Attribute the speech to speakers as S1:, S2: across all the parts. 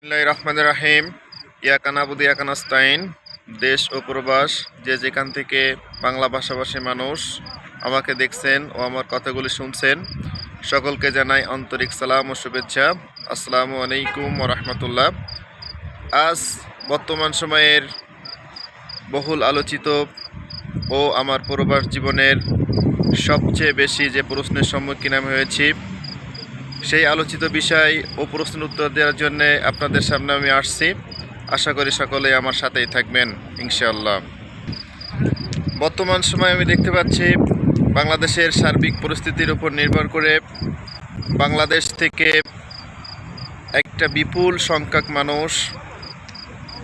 S1: বিসমিল্লাহির রহমানির রহিম। ইয়াকা নাবুদু ইয়াকা নাস্তাইন। দেশ ও প্রবাস যে যেখান থেকে বাংলা ভাষাভাষী মানুষ আমাকে দেখছেন ও আমার কথাগুলি শুনছেন, সকলকে জানাই আন্তরিক সালাম ও শুভেচ্ছা। আসসালামু আলাইকুম ওয়া রাহমাতুল্লাহ। আজ বর্তমান সময়ের বহুল আলোচিত ও আমার প্রবাস জীবনের সবচেয়ে বেশি যে প্রশ্নের সম্মুখীন আমি হয়েছি, সেই আলোচিত বিষয় ও প্রশ্নের উত্তর দেওয়ার জন্য আপনাদের সামনে আমি আসছি। আশা করি সকলে আমার সাথেই থাকবেন ইনশাআল্লাহ। বর্তমান সময়ে আমি দেখতে পাচ্ছি বাংলাদেশের সার্বিক পরিস্থিতির উপর নির্ভর করে বাংলাদেশ থেকে একটা বিপুল সংখ্যক মানুষ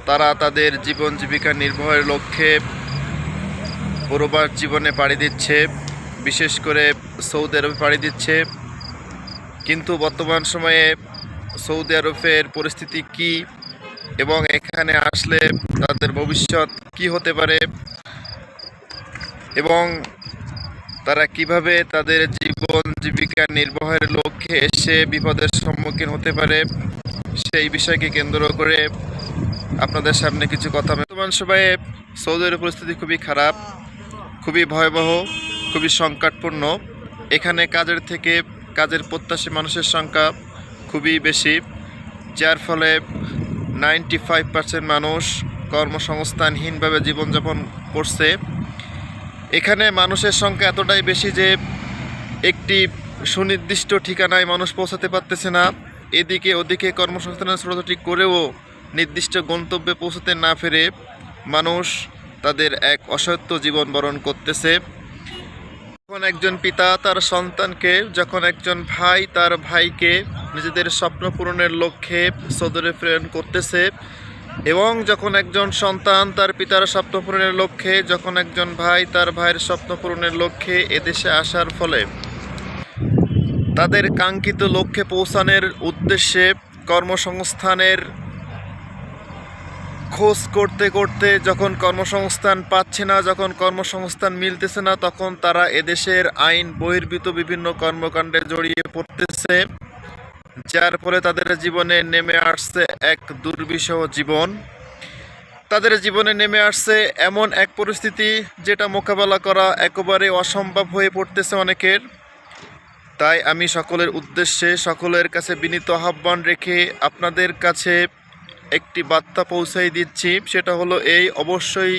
S1: তারা তাদের জীবন জীবিকা নির্বাহের লক্ষ্যে প্রবাস জীবনে পাড়ি দিচ্ছে, বিশেষ করে সৌদি আরবে পাড়ি দিচ্ছে। কিন্তু বর্তমান সময়ে সৌদি আরবের পরিস্থিতি কি এবং এখানে আসলে তাদের ভবিষ্যৎ কি হতে পারে এবং তারা কিভাবে তাদের জীবন জীবিকা নির্বাহের লক্ষ্যে এসে বিপদের সম্মুখীন হতে পারে, সেই বিষয়কে কেন্দ্র করে আপনাদের সামনে কিছু কথা। বর্তমান সময়ে সৌদি আরবের পরিস্থিতি খুবই খারাপ, খুবই ভয়াবহ, খুবই সংকটপূর্ণ। এখানে কাজের প্রত্যাশী মানুষের সংখ্যা খুবই বেশি, যার ফলে 95% মানুষ কর্মসংস্থানহীনভাবে জীবনযাপন করছে। এখানে মানুষের সংখ্যা এতটাই বেশি যে একটি সুনির্দিষ্ট ঠিকানায় মানুষ পৌঁছাতে পারতেছে না। এদিকে ওদিকে কর্মসংস্থানের ছোটাছুটি করেও নির্দিষ্ট গন্তব্যে পৌঁছাতে না পেরে মানুষ তাদের এক অসত্য জীবন বরণ করতেছে। যখন একজন পিতা তার সন্তানকে, যখন একজন ভাই তার ভাইকে নিজেদের স্বপ্ন পূরণের লক্ষ্যে সৌদি প্রেরণ করতেছে, এবং যখন একজন সন্তান তার পিতার স্বপ্ন পূরণের লক্ষ্যে, যখন একজন ভাই তার ভাইয়ের স্বপ্ন পূরণের লক্ষ্যে এদেশে আসার ফলে তাদের কাঙ্ক্ষিত লক্ষ্যে পৌঁছানোর উদ্দেশ্যে কর্মসংস্থানের খোঁজ করতে করতে যখন কর্মসংস্থান পাচ্ছে না, যখন কর্মসংস্থান মিলতেছে না, তখন তারা এদেশের আইন বহির্ভূত বিভিন্ন কর্মকাণ্ডে জড়িয়ে পড়তেছে, যার ফলে তাদের জীবনে নেমে আসছে এক দুর্বিষহ জীবন। তাদের জীবনে নেমে আসছে এমন এক পরিস্থিতি যেটা মোকাবেলা করা একেবারে অসম্ভব হয়ে পড়তেছে অনেকের। তাই আমি সকলের উদ্দেশ্যে, সকলের কাছে বিনীত আহ্বান রেখে আপনাদের কাছে একটি বার্তা পৌঁছাই দিচ্ছি। সেটা হলো অবশ্যই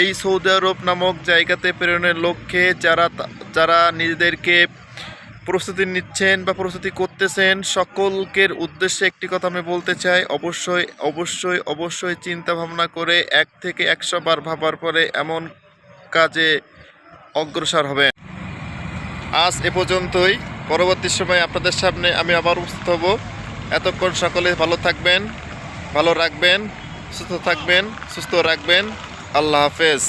S1: এই সৌদি আরব নামক জায়গাতে প্রেরণের লক্ষ্যে যারা নিজেদেরকে প্রস্তুতি নিচ্ছেন বা প্রস্তুতি করতেছেন, সকলের উদ্দেশ্যে একটি কথা আমি বলতে চাই, অবশ্যই অবশ্যই অবশ্যই চিন্তা ভাবনা করে 1 থেকে 100 বার ভাবার পরে এমন কাজে অগ্রসর হবেন। আজ এ পর্যন্তই। পরবর্তী সময় আপনাদের সামনে আমি আবার উপস্থিত হব। এতক্ষণ সকলে ভালো থাকবেন, ভালো রাখবেন, সুস্থ থাকবেন, সুস্থ রাখবেন। আল্লাহ হাফেজ।